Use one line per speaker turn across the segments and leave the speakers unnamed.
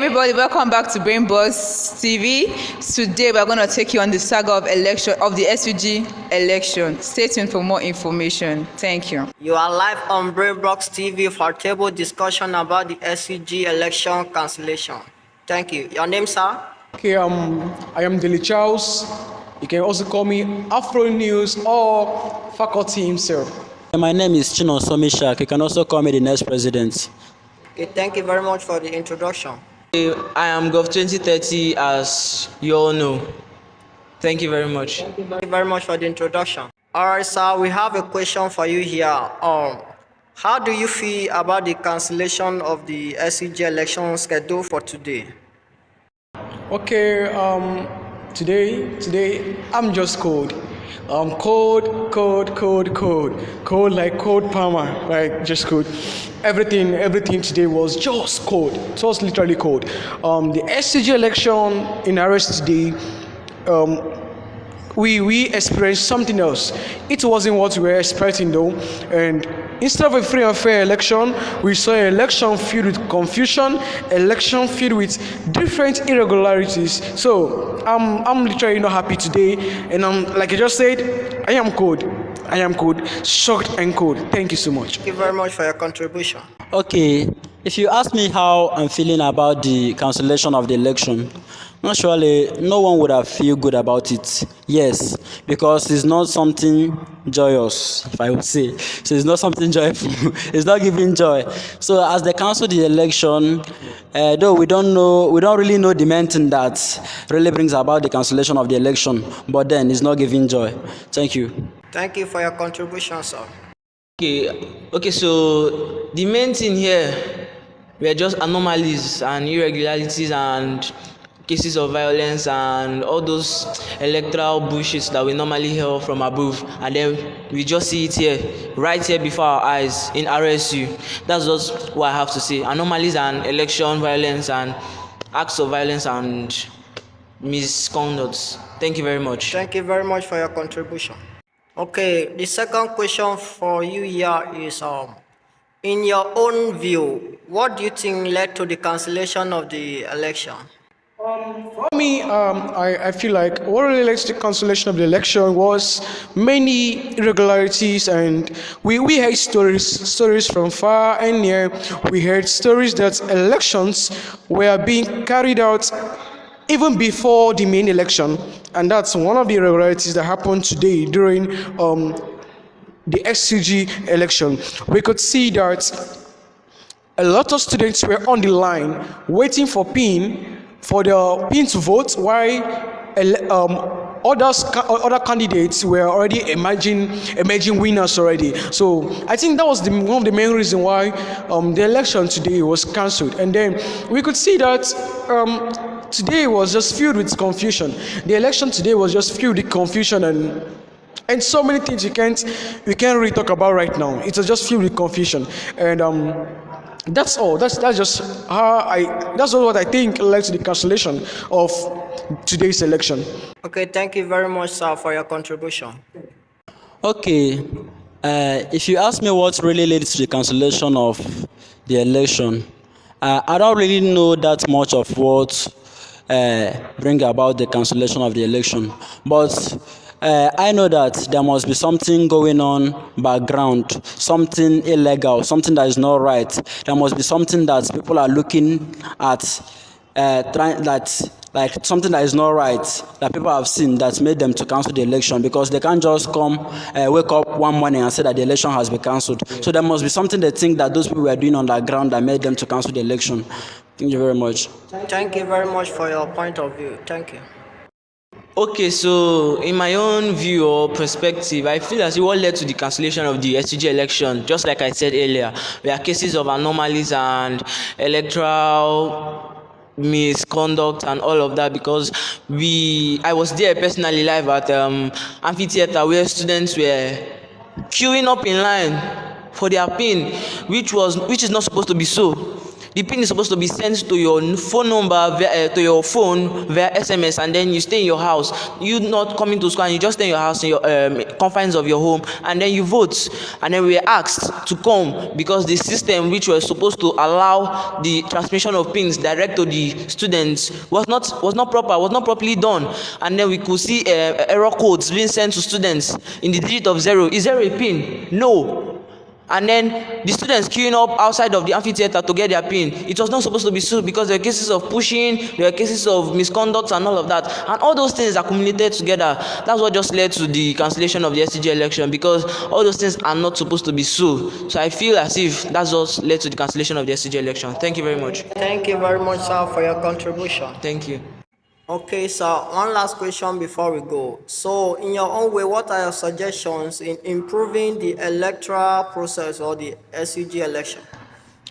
everybody, welcome back to Brain Buzz TV. Today we're going to take you on the saga of the SUG election. Stay tuned for more information. Thank you.
You are live on Brain Buzz TV for a table discussion about the SUG election cancellation. Thank you. Your name, sir?
Okay, I am Dele Charles. You can also call me Afro News or faculty himself.
My name is Chino Somishak. You can also call me the next president.
Okay, thank you very much for the introduction.
I am Gov 2030, as you all know. Thank you very much.
Thank you very much for the introduction. All right, sir, we have a question for you here. How do you feel about the cancellation of the SUG election schedule for today?
Okay, today I'm just cold. Cold like cold palmer, like just cold. Everything today was just cold. It was literally cold. The SUG election in arrest today, we experienced something else. It wasn't what we were expecting though, and instead of a free and fair election, we saw an election filled with confusion, election filled with different irregularities. So I'm literally not happy today, and like I just said, I am cold, shocked and cold. Thank you so much.
Thank you very much for your contribution.
Okay, if you ask me how I'm feeling about the cancellation of the election, naturally, no one would have feel good about it. Yes, because it's not something joyous, if I would say. So it's not something joyful. It's not giving joy. So as they cancel the election, though we don't really know the main thing that really brings about the cancellation of the election, but then it's not giving joy. Thank you.
Thank you for your contribution, sir.
Okay, so the main thing here were just anomalies and irregularities and cases of violence and all those electoral bullshits that we normally hear from above, and then we just see it here, right here before our eyes in RSU. That's just what I have to say. Anomalies and election violence and acts of violence and misconduct. Thank you very much.
Thank you very much for your contribution. Okay, the second question for you here is, in your own view, what do you think led to the cancellation of the election?
For me, I feel like what really led to the cancellation of the election was many irregularities, and we heard stories from far and near. We heard stories that elections were being carried out even before the main election, and that's one of the irregularities that happened today during the SUG election. We could see that a lot of students were on the line waiting for the PIN to vote, while other candidates were already emerging winners already. So I think that was one of the main reasons why the election today was cancelled. And then we could see that today was just filled with confusion. The election today was just filled with confusion and so many things we can't really talk about right now. It was just filled with confusion, and that's all. That's just that's all what I think led to the cancellation of today's election.
Okay, thank you very much, sir, for your contribution.
Okay, if you ask me what really led to the cancellation of the election, I don't really know that much of what bring about the cancellation of the election, but I know that there must be something going on background, something illegal, something that is not right. There must be something that people are looking at, something that is not right, that people have seen that made them to cancel the election, because they can't just come, wake up one morning and say that the election has been cancelled. So there must be something they think that those people were doing on the ground that made them to cancel the election. Thank you very much.
Thank you very much for your point of view. Thank you.
Okay, so in my own view or perspective, I feel as what led to the cancellation of the SUG election, just like I said earlier, there are cases of anomalies and electoral misconduct and all of that, because I was there personally live at amphitheater where students were queuing up in line for their PIN, which is not supposed to be so. The pin is supposed to be sent to your phone number to your phone via SMS, and then you stay in your house. You not coming to school, and you just stay in your house in your confines of your home, and then you vote. And then we were asked to come because the system which was supposed to allow the transmission of pins direct to the students was not properly done. And then we could see error codes being sent to students in the digit of 0. Is there a pin? No. And then the students queuing up outside of the amphitheater to get their pin. It was not supposed to be so, because there were cases of pushing, there were cases of misconduct and all of that. And all those things accumulated together. That's what just led to the cancellation of the SUG election, because all those things are not supposed to be so. So I feel as if that's what led to the cancellation of the SUG election. Thank you very much.
Thank you very much, sir, for your contribution.
Thank you.
Okay, so one last question before we go. So, in your own way, what are your suggestions in improving the electoral process or the SUG election?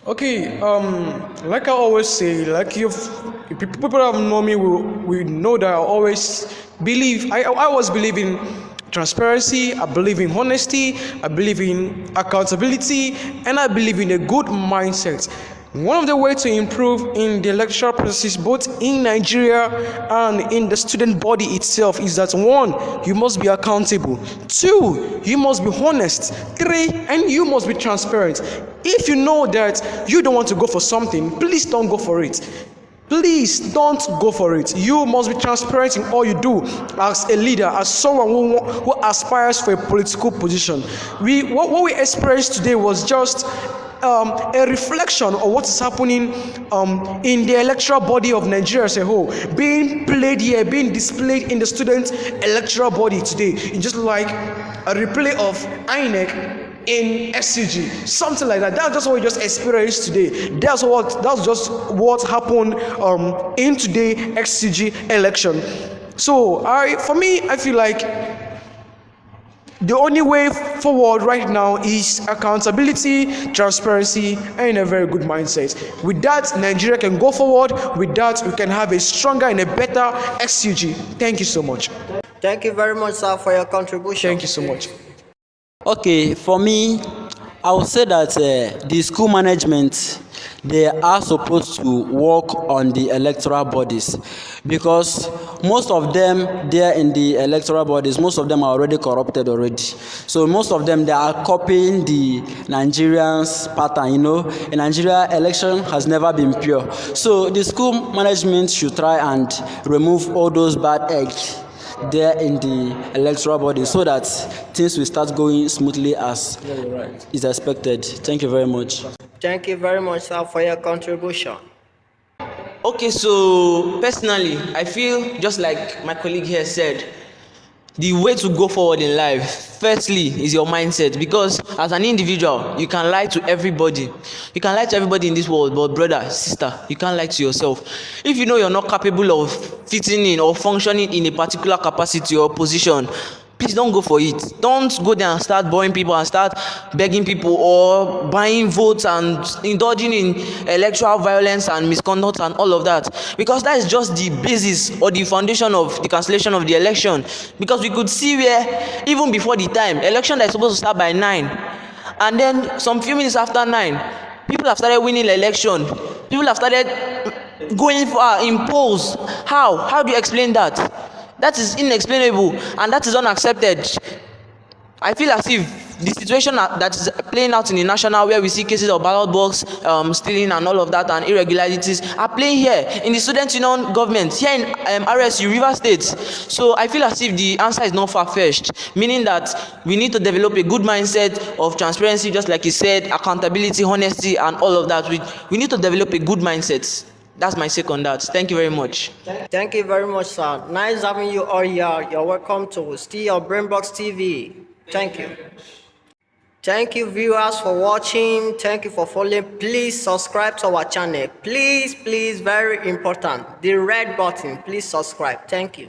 Okay, like I always say, like people that know me will know that I always believe, I always believe in transparency, I believe in honesty, I believe in accountability, and I believe in a good mindset. One of the ways to improve in the electoral process, both in Nigeria and in the student body itself, is that 1, you must be accountable. 2, you must be honest. 3, and you must be transparent. If you know that you don't want to go for something, please don't go for it. Please don't go for it. You must be transparent in all you do as a leader, as someone who aspires for a political position. What we experienced today was just a reflection of what is happening in the electoral body of Nigeria as a whole, being played here, being displayed in the student electoral body today. It's just like a replay of INEC in SUG, something like that. That's just what we just experienced today. That's just what happened in today SUG election. So for me, I feel like the only way forward right now is accountability, transparency, and a very good mindset. With that, Nigeria can go forward. With that, we can have a stronger and a better SUG. Thank you so much.
Thank you very much, sir, for your contribution.
Thank you so much.
Okay, for me, I would say that the school management, they are supposed to work on the electoral bodies, because most of them there in the electoral bodies, most of them are already corrupted already. So most of them, they are copying the Nigerians pattern. In Nigeria, election has never been pure. So the school management should try and remove all those bad eggs there in the electoral body, so that things will start going smoothly as is expected. Thank you very much.
Thank you very much, sir, for your contribution.
Okay, so personally, I feel just like my colleague here said, the way to go forward in life, firstly, is your mindset. Because as an individual, you can lie to everybody. You can lie to everybody in this world, but brother, sister, you can't lie to yourself. If you know you're not capable of fitting in or functioning in a particular capacity or position, please don't go for it. Don't go there and start boring people and start begging people or buying votes and indulging in electoral violence and misconduct and all of that, because that is just the basis or the foundation of the cancellation of the election. Because we could see where even before the time, election that is supposed to start by 9, and then some few minutes after 9, people have started winning the election. People have started going far in polls. How do you explain that? That is inexplainable, and that is unaccepted. I feel as if the situation that is playing out in the national, where we see cases of ballot box stealing and all of that, and irregularities, are playing here in the student union government, here in RSU, River State. So I feel as if the answer is not far-fetched, meaning that we need to develop a good mindset of transparency, just like you said, accountability, honesty, and all of that. We need to develop a good mindset. That's my take on that. Thank you very much.
Thank you very much, sir. Nice having you all here. You're welcome to Still Brainbox TV. Thank you. Thank you, viewers, for watching. Thank you for following. Please subscribe to our channel. Please, very important. The red button. Please subscribe. Thank you.